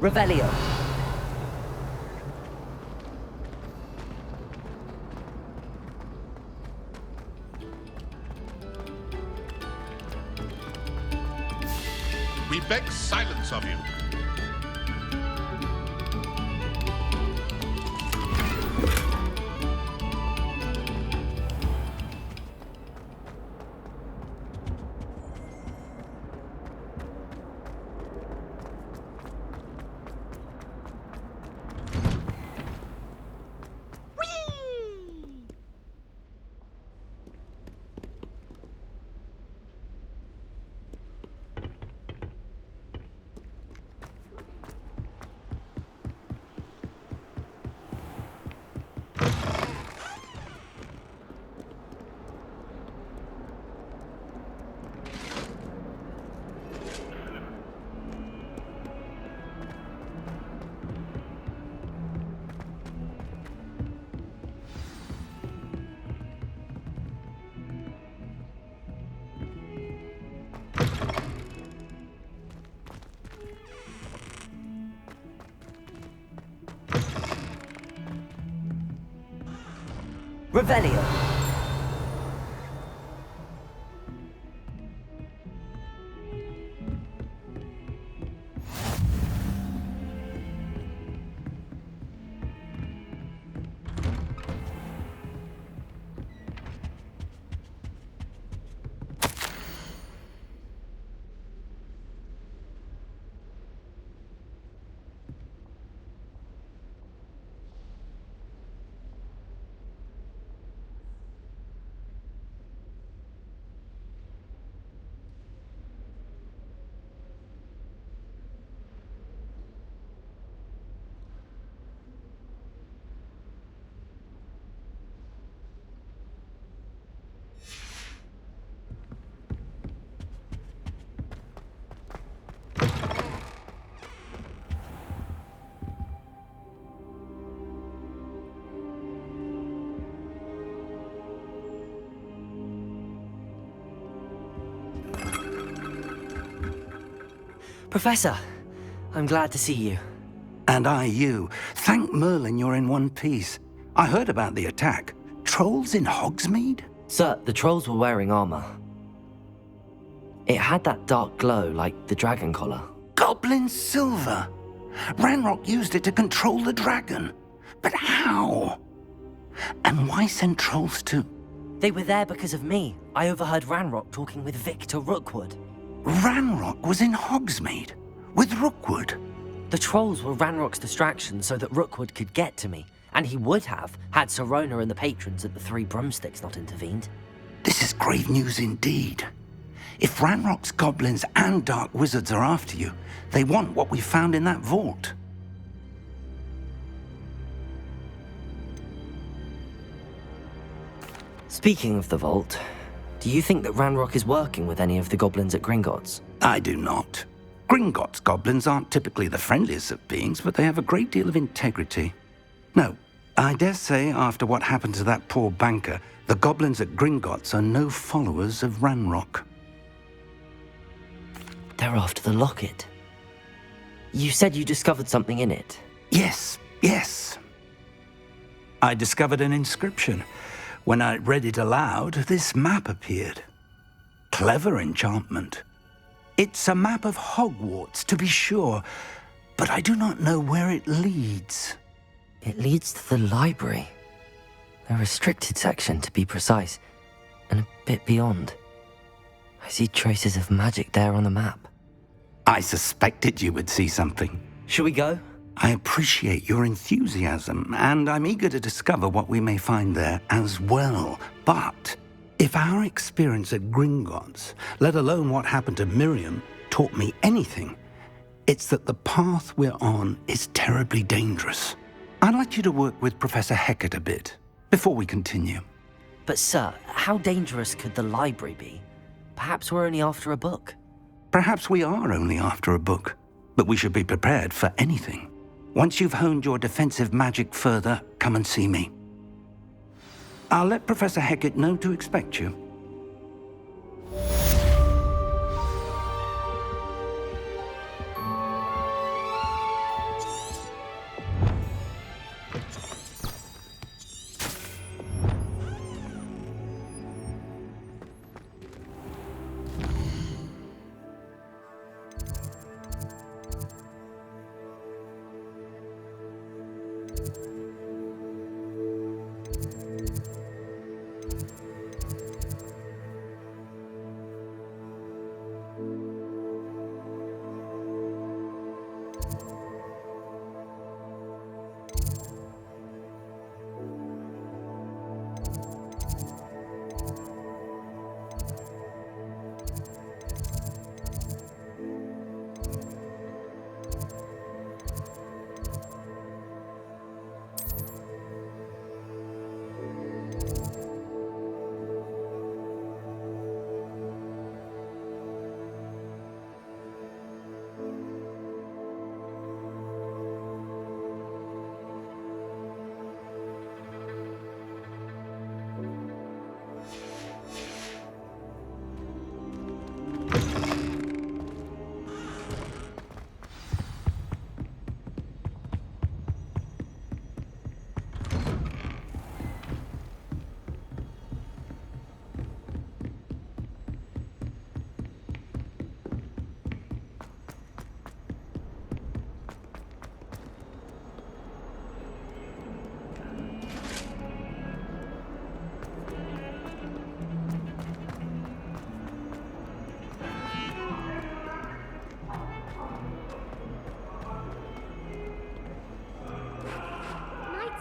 Revelio. We beg silence of you. Revelio. Professor, I'm glad to see you. And I you. Thank Merlin you're in one piece. I heard about the attack. Trolls in Hogsmeade? Sir, the trolls were wearing armor. It had that dark glow like the dragon collar. Goblin silver! Ranrock used it to control the dragon. But how? And why send trolls to... They were there because of me. I overheard Ranrock talking with Victor Rookwood. Ranrock was in Hogsmeade? With Rookwood? The trolls were Ranrock's distraction so that Rookwood could get to me. And he would have, had Sirona and the patrons at the Three Broomsticks not intervened. This is grave news indeed. If Ranrock's goblins and dark wizards are after you, they want what we found in that vault. Speaking of the vault, do you think that Ranrock is working with any of the goblins at Gringotts? I do not. Gringotts goblins aren't typically the friendliest of beings, but they have a great deal of integrity. No, I dare say after what happened to that poor banker, the goblins at Gringotts are no followers of Ranrock. They're after the locket. You said you discovered something in it. Yes. I discovered an inscription. When I read it aloud, this map appeared. Clever enchantment. It's a map of Hogwarts, to be sure, but I do not know where it leads. It leads to the library. A restricted section, to be precise, and a bit beyond. I see traces of magic there on the map. I suspected you would see something. Shall we go? I appreciate your enthusiasm, and I'm eager to discover what we may find there as well. But if our experience at Gringotts, let alone what happened to Miriam, taught me anything, it's that the path we're on is terribly dangerous. I'd like you to work with Professor Hecat a bit before we continue. But sir, how dangerous could the library be? Perhaps we're only after a book. Perhaps we are only after a book, but we should be prepared for anything. Once you've honed your defensive magic further, come and see me. I'll let Professor Hecat know to expect you.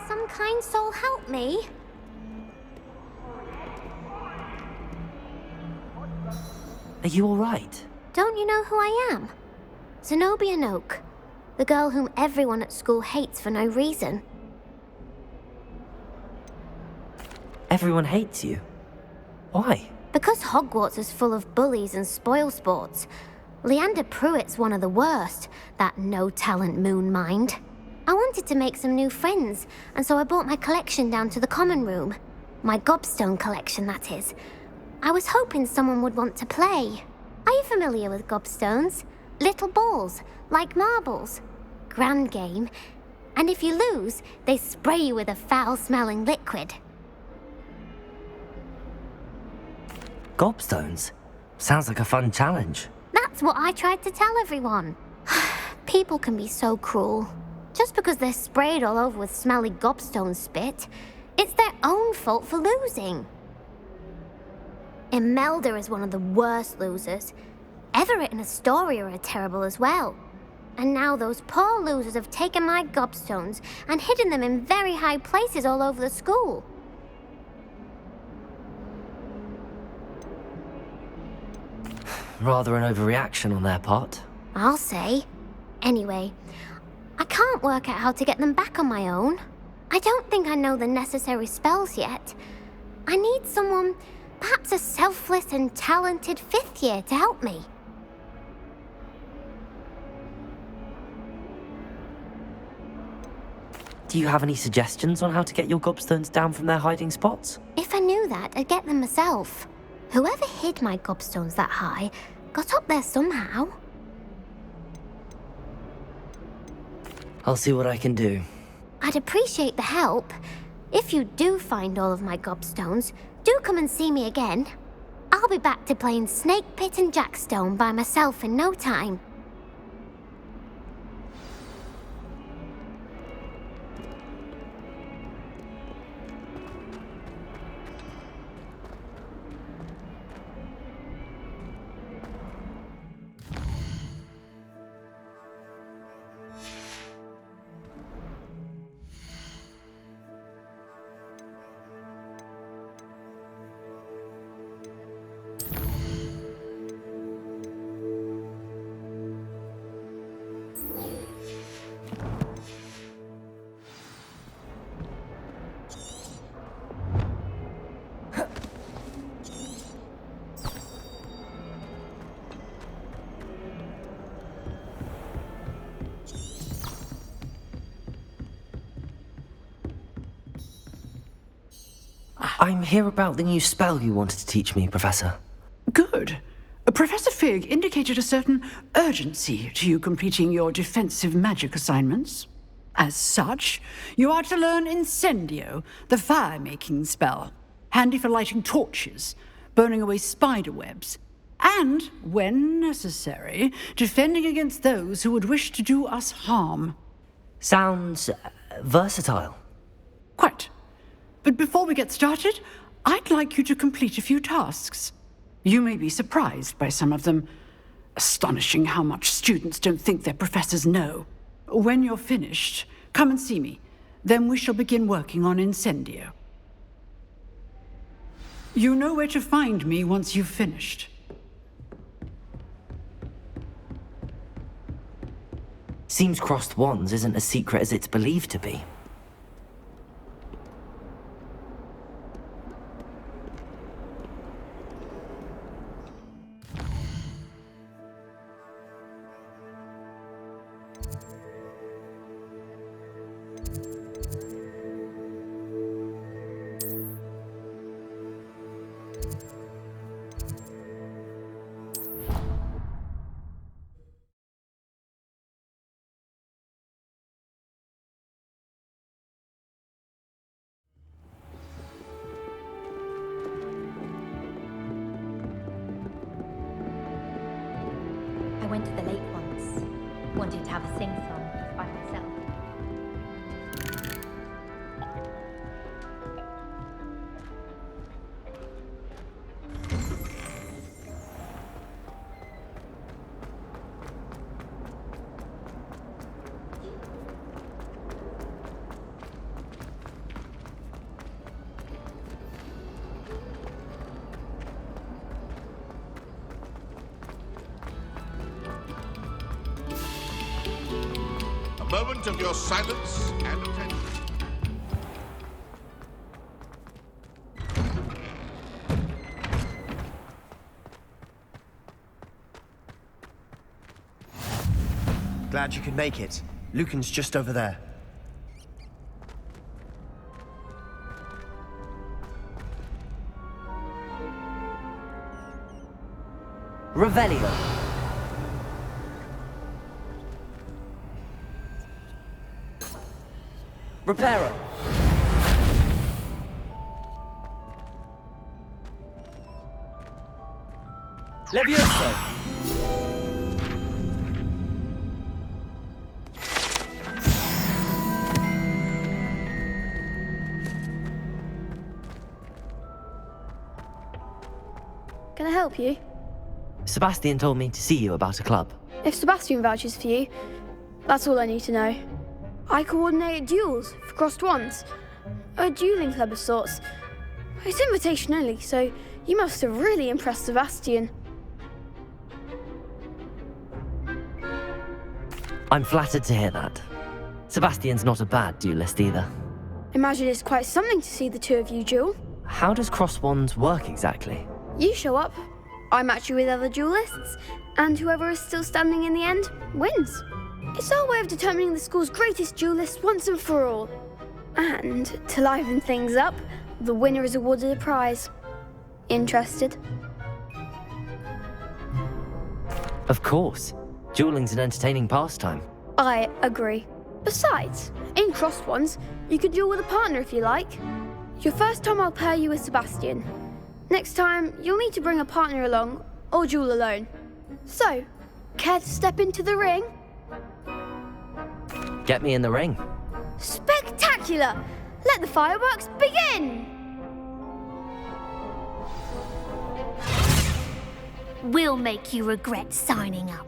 Some kind soul help me? Are you alright? Don't you know who I am? Zenobia Noak, the girl whom everyone at school hates for no reason. Everyone hates you. Why? Because Hogwarts is full of bullies and spoilsports. Leander Pruitt's one of the worst, that no-talent moon mind. I wanted to make some new friends, and so I brought my collection down to the common room. My gobstone collection, that is. I was hoping someone would want to play. Are you familiar with gobstones? Little balls, like marbles. Grand game. And if you lose, they spray you with a foul-smelling liquid. Gobstones? Sounds like a fun challenge. That's what I tried to tell everyone. People can be so cruel. Just because they're sprayed all over with smelly gobstone spit, it's their own fault for losing. Imelda is one of the worst losers. Everett and Astoria are terrible as well. And now those poor losers have taken my gobstones and hidden them in very high places all over the school. Rather an overreaction on their part. I'll say. Anyway, I can't work out how to get them back on my own. I don't think I know the necessary spells yet. I need someone, perhaps a selfless and talented fifth year to help me. Do you have any suggestions on how to get your gobstones down from their hiding spots? If I knew that, I'd get them myself. Whoever hid my gobstones that high got up there somehow. I'll see what I can do. I'd appreciate the help. If you do find all of my gobstones, do come and see me again. I'll be back to playing Snake Pit and Jackstone by myself in no time. I'm here about the new spell you wanted to teach me, Professor. Good. Professor Fig indicated a certain urgency to you completing your defensive magic assignments. As such, you are to learn Incendio, the fire-making spell, handy for lighting torches, burning away spider webs, and, when necessary, defending against those who would wish to do us harm. Sounds versatile. Quite. But before we get started, I'd like you to complete a few tasks. You may be surprised by some of them. Astonishing how much students don't think their professors know. When you're finished, come and see me. Then we shall begin working on Incendio. You know where to find me once you've finished. Seems crossed wands isn't as secret as it's believed to be. I went to the lake once, wanting to have a sing-song just by myself. A moment of your silence and attention. Glad you could make it. Lucan's just over there. Revelio. Reparo. Levioso. Can I help you? Sebastian told me to see you about a club. If Sebastian vouches for you, that's all I need to know. I coordinate duels for crossed wands. A dueling club of sorts. It's invitation only, so you must have really impressed Sebastian. I'm flattered to hear that. Sebastian's not a bad duelist either. Imagine it's quite something to see the two of you duel. How does cross wands work exactly? You show up, I match you with other duelists, and whoever is still standing in the end wins. It's our way of determining the school's greatest duelist once and for all. And to liven things up, the winner is awarded a prize. Interested? Of course. Dueling's an entertaining pastime. I agree. Besides, in crossed ones, you can duel with a partner if you like. Your first time I'll pair you with Sebastian. Next time, you'll need to bring a partner along, or duel alone. So, care to step into the ring? Get me in the ring. Spectacular! Let the fireworks begin! We'll make you regret signing up.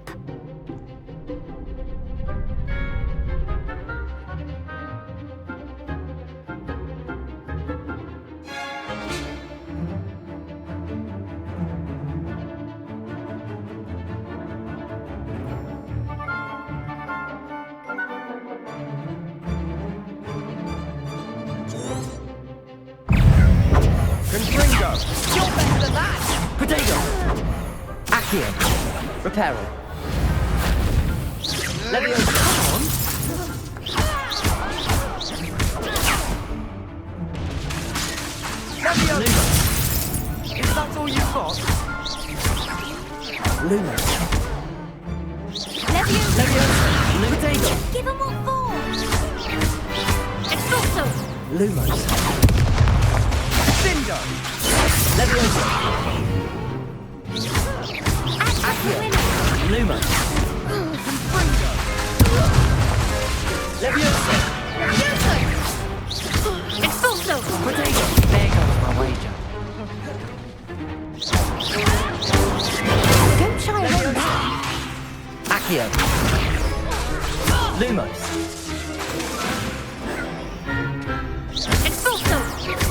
Confringo! You're better than that! Protego! Accio! Reparo! Levioso! Come on! Levioso! Is that all you've got? Lumos! Levioso! Protego! Give 'em what for! Expulso! Lumos! Cindo! Levioso! Accio! Lumos! Levioso!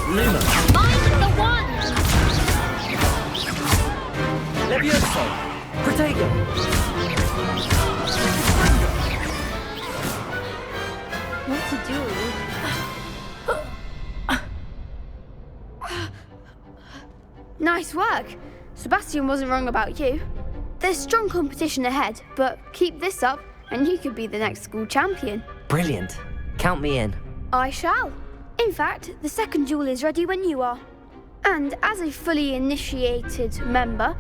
Luma. Mind the wand! Levioso. Protego. What to do? Nice work. Sebastian wasn't wrong about you. There's strong competition ahead, but keep this up and you could be the next school champion. Brilliant. Count me in. I shall. In fact, the second duel is ready when you are. And as a fully initiated member,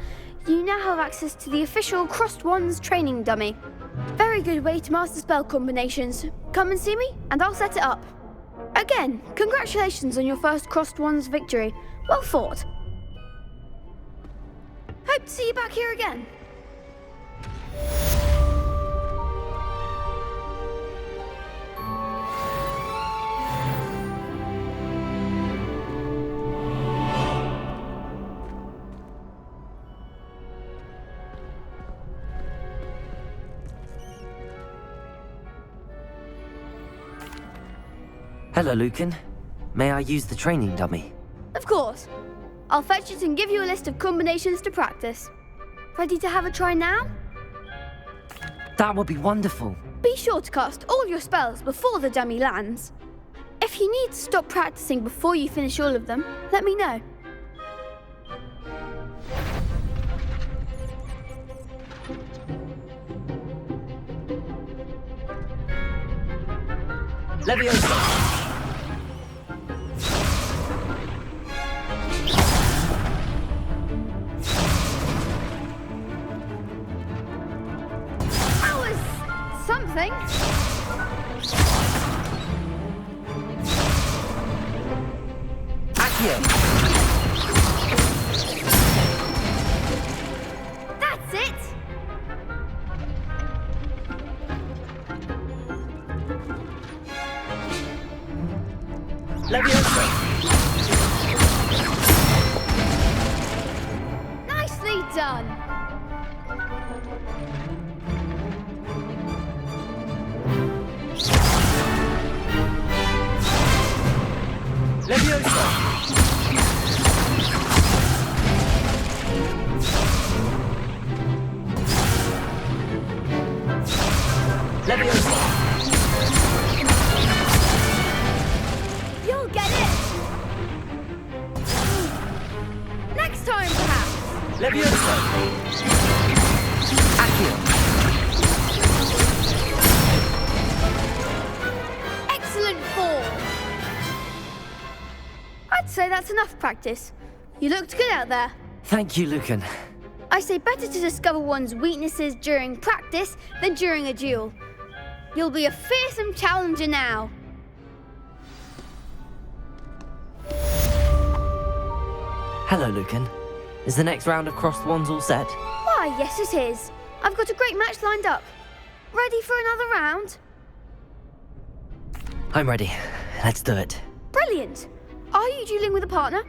you now have access to the official Crossed Wands training dummy. Very good way to master spell combinations. Come and see me, and I'll set it up. Again, congratulations on your first Crossed Wands victory. Well fought. Hope to see you back here again. Hello, Lucan. May I use the training dummy? Of course. I'll fetch it and give you a list of combinations to practice. Ready to have a try now? That would be wonderful. Be sure to cast all your spells before the dummy lands. If you need to stop practicing before you finish all of them, let me know. Levioso. Something. Accio. That's it. Levioso. Nicely done. Levioso. Levioso. You'll get it. Next time, perhaps. Levioso. Accio. Excellent fall. I'd say that's enough practice. You looked good out there. Thank you, Lucan. I say better to discover one's weaknesses during practice than during a duel. You'll be a fearsome challenger now. Hello, Lucan. Is the next round of Crossed Wands all set? Why, yes it is. I've got a great match lined up. Ready for another round? I'm ready. Let's do it. Brilliant. Are you dueling with a partner?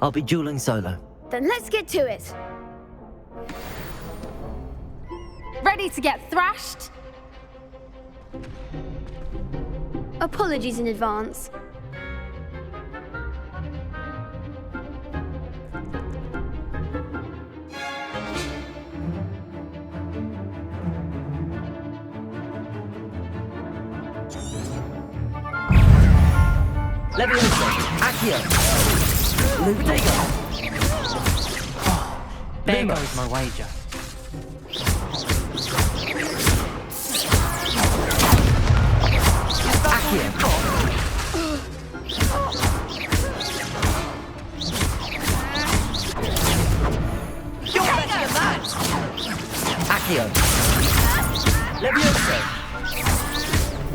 I'll be dueling solo. Then let's get to it. Ready to get thrashed? Apologies in advance. Levioso. Accio. Protego. There goes my wager. Accio. You're better than that! Accio. Levioso.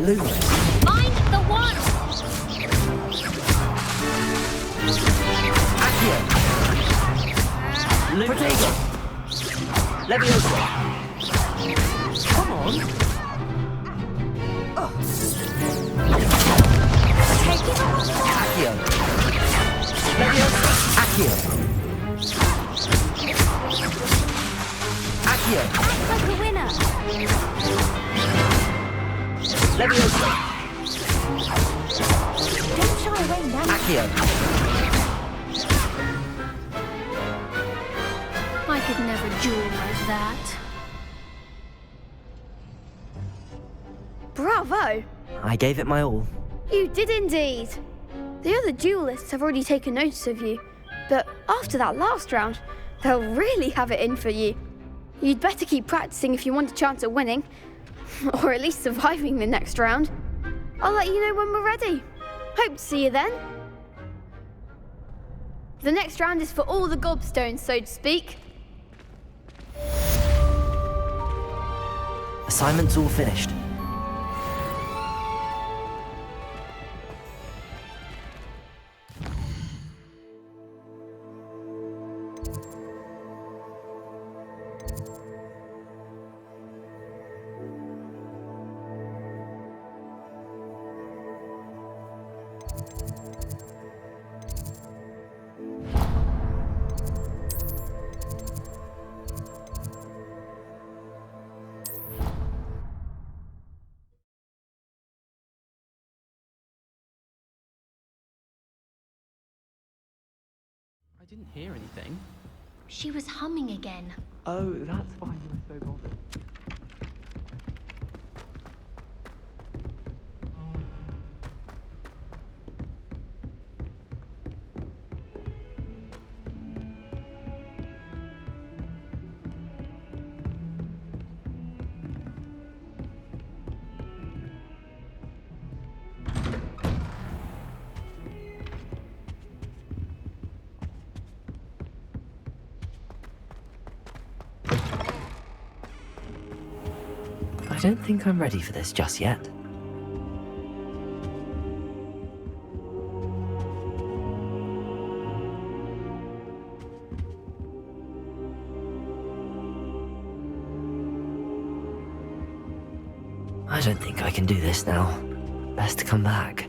Luma. Mind the wand! Accio. Protego. Levioso. Come on. Take it on! Accio. Levioso. Accio. Accio. Act like a winner! Leviosa! Don't shy away now. Accio! I could never duel like that. Bravo! I gave it my all. You did indeed. The other duelists have already taken notice of you, but after that last round, they'll really have it in for you. You'd better keep practicing if you want a chance at winning, or at least surviving the next round. I'll let you know when we're ready. Hope to see you then. The next round is for all the gobstones, so to speak. Assignment's all finished. I didn't hear anything. She was humming again. Oh, that's why you were so bothered. I don't think I'm ready for this just yet. I don't think I can do this now. Best to come back.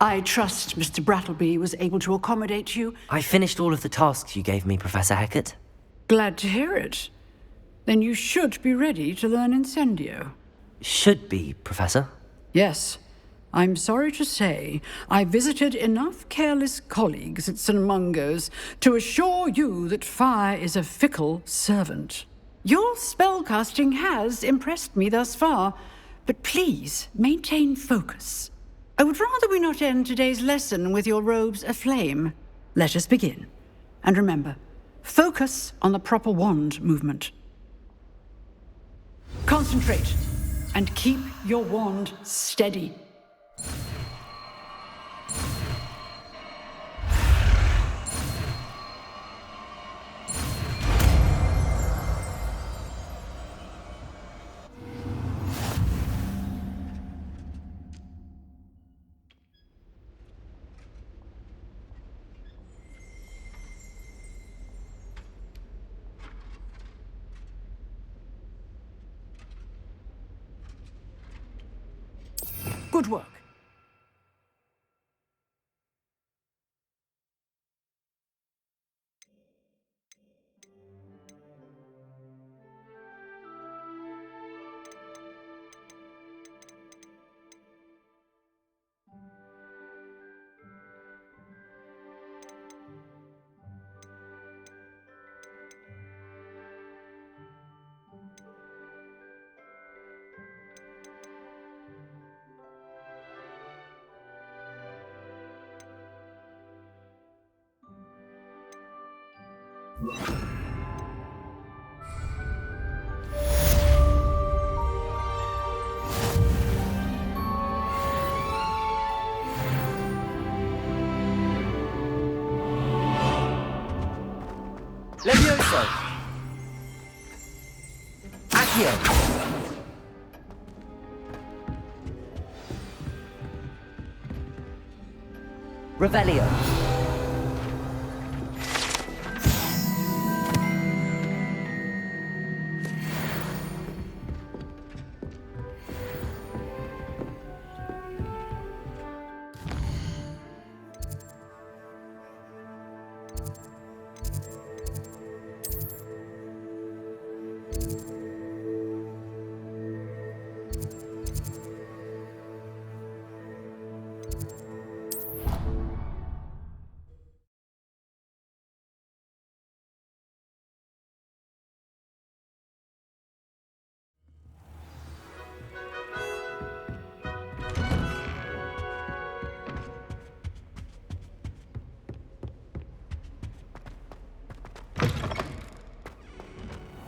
I trust Mr. Brattleby was able to accommodate you. I finished all of the tasks you gave me, Professor Hecat. Glad to hear it. Then you should be ready to learn Incendio. Should be, Professor. Yes. I'm sorry to say, I visited enough careless colleagues at St. Mungo's to assure you that fire is a fickle servant. Your spellcasting has impressed me thus far, but please maintain focus. I would rather we not end today's lesson with your robes aflame. Let us begin. And remember, Focus on the proper wand movement. Concentrate, and keep your wand steady. Good work. Levioso! Accio! Revelio!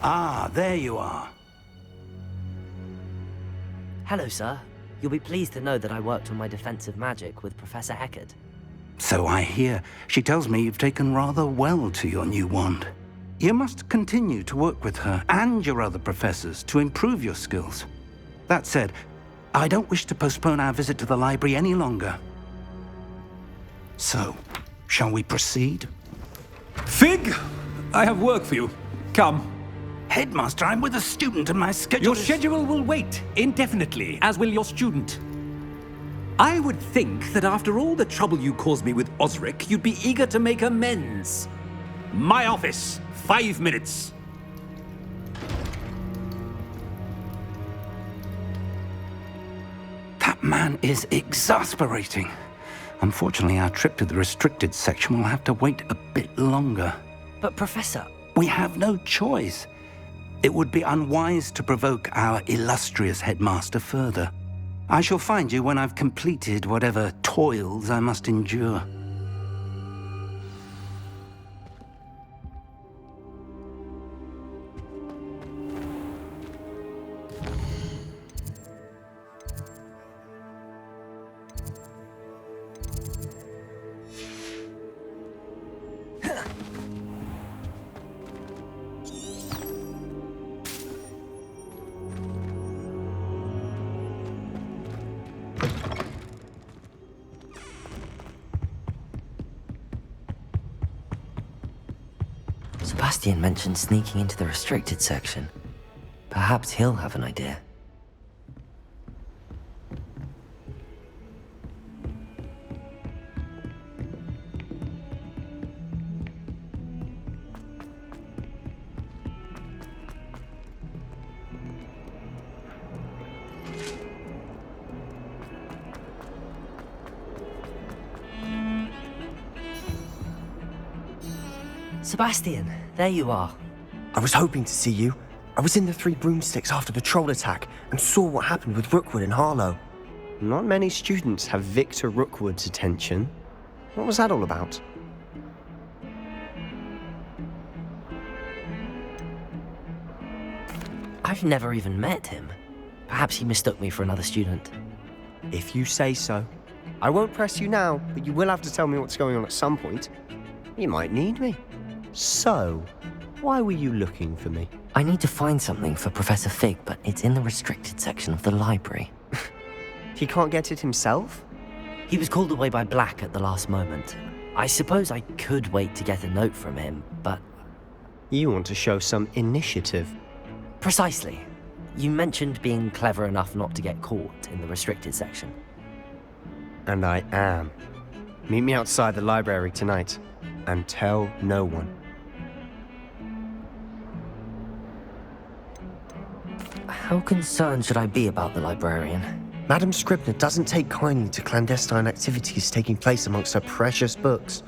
Ah, there you are. Hello, sir. You'll be pleased to know that I worked on my defensive magic with Professor Eckert. So I hear. She tells me you've taken rather well to your new wand. You must continue to work with her and your other professors to improve your skills. That said, I don't wish to postpone our visit to the library any longer. So, shall we proceed? Fig! I have work for you. Come. Headmaster, I'm with a student and my schedule Your is... schedule will wait indefinitely, as will your student. I would think that after all the trouble you caused me with Osric, you'd be eager to make amends. My office, 5 minutes. That man is exasperating. Unfortunately, our trip to the restricted section will have to wait a bit longer. But, Professor... We have no choice. It would be unwise to provoke our illustrious headmaster further. I shall find you when I've completed whatever toils I must endure. Sebastian mentioned sneaking into the restricted section. Perhaps he'll have an idea. Sebastian, there you are. I was hoping to see you. I was in the Three Broomsticks after the troll attack and saw what happened with Rookwood and Harlow. Not many students have Victor Rookwood's attention. What was that all about? I've never even met him. Perhaps he mistook me for another student. If you say so. I won't press you now, but you will have to tell me what's going on at some point. You might need me. So, why were you looking for me? I need to find something for Professor Fig, but it's in the restricted section of the library. He can't get it himself? He was called away by Black at the last moment. I suppose I could wait to get a note from him, but... You want to show some initiative. Precisely. You mentioned being clever enough not to get caught in the restricted section. And I am. Meet me outside the library tonight, and tell no one. How concerned should I be about the librarian? Madam Scribner doesn't take kindly to clandestine activities taking place amongst her precious books,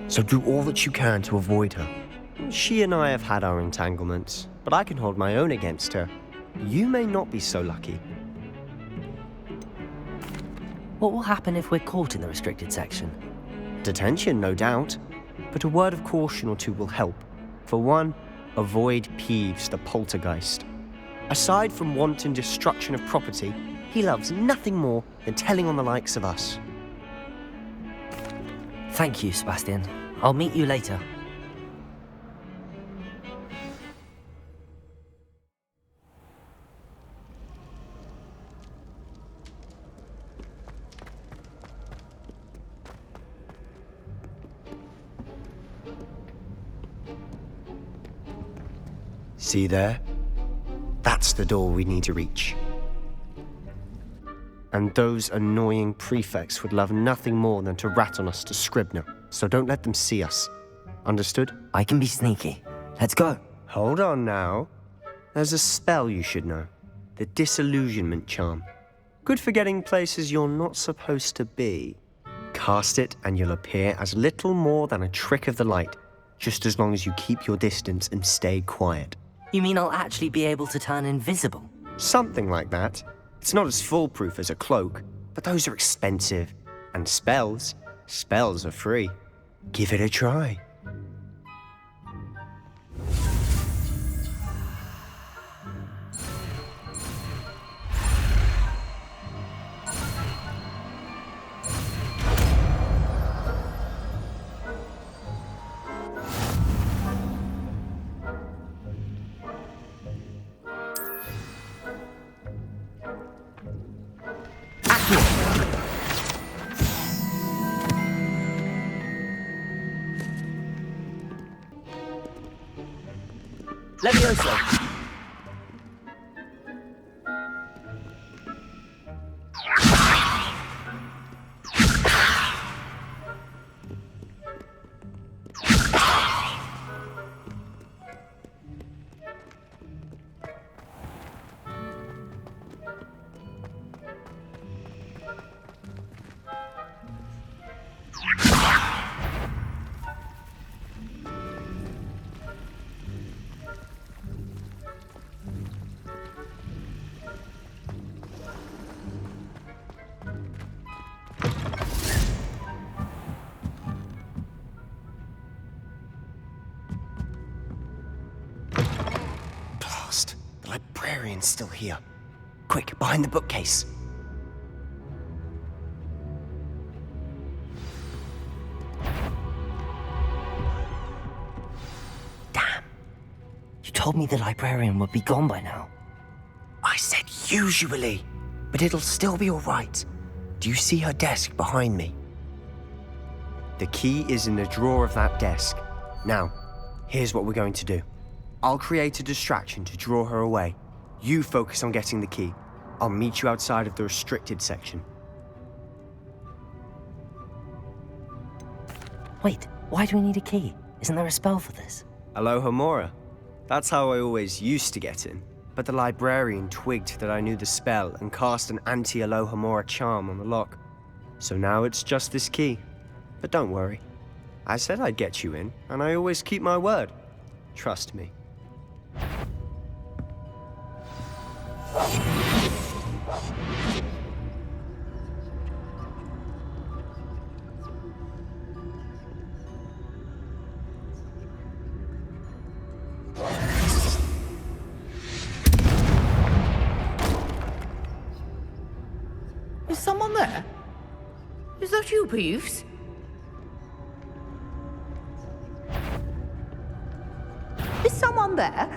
so do all that you can to avoid her. She and I have had our entanglements, but I can hold my own against her. You may not be so lucky. What will happen if we're caught in the restricted section? Detention, no doubt, but a word of caution or two will help. For one, avoid Peeves the poltergeist. Aside from wanton destruction of property, he loves nothing more than telling on the likes of us. Thank you, Sebastian. I'll meet you later. See there? That's the door we need to reach. And those annoying prefects would love nothing more than to rat on us to Scribner, so don't let them see us. Understood? I can be sneaky. Let's go. Hold on now. There's a spell you should know. The Disillusionment Charm. Good for getting places you're not supposed to be. Cast it and you'll appear as little more than a trick of the light, just as long as you keep your distance and stay quiet. You mean I'll actually be able to turn invisible? Something like that. It's not as foolproof as a cloak, but those are expensive. And spells are free. Give it a try. Levioso! The librarian's still here. Quick, behind the bookcase. Damn. You told me the librarian would be gone by now. I said usually, but it'll still be all right. Do you see her desk behind me? The key is in the drawer of that desk. Now, here's what we're going to do. I'll create a distraction to draw her away. You focus on getting the key. I'll meet you outside of the restricted section. Wait, why do we need a key? Isn't there a spell for this? Alohomora. That's how I always used to get in. But the librarian twigged that I knew the spell and cast an anti-Alohomora charm on the lock. So now it's just this key. But don't worry. I said I'd get you in, and I always keep my word. Trust me. down there? Is that you, Peeves? Is someone there?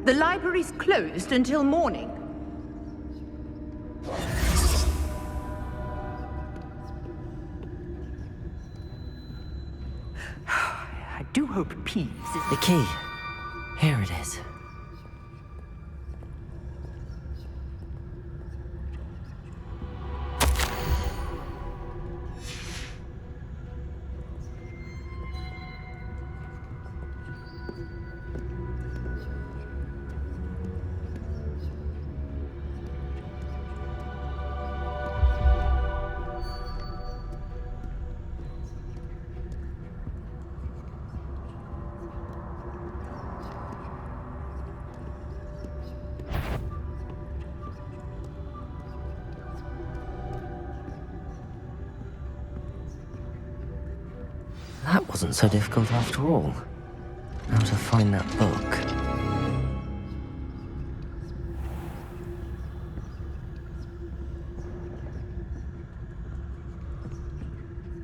The library's closed until morning. I do hope Peeves is... The key. Here it is. That wasn't so difficult after all. How to find that book.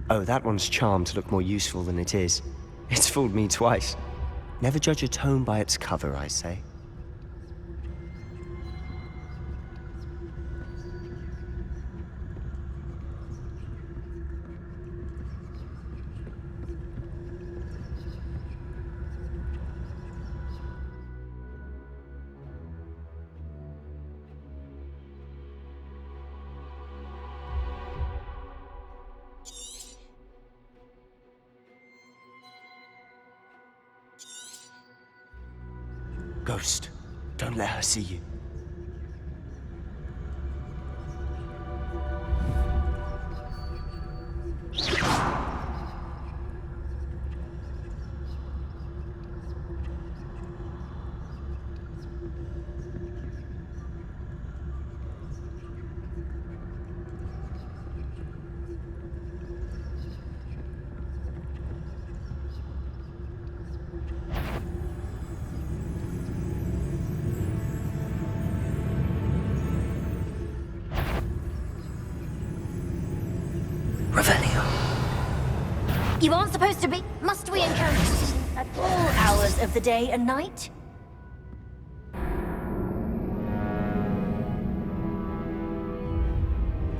Oh, that one's charmed to look more useful than it is. It's fooled me twice. Never judge a tome by its cover, I say. Ghost, don't let her see you. You aren't supposed to be. Must we encounter at all hours of the day and night?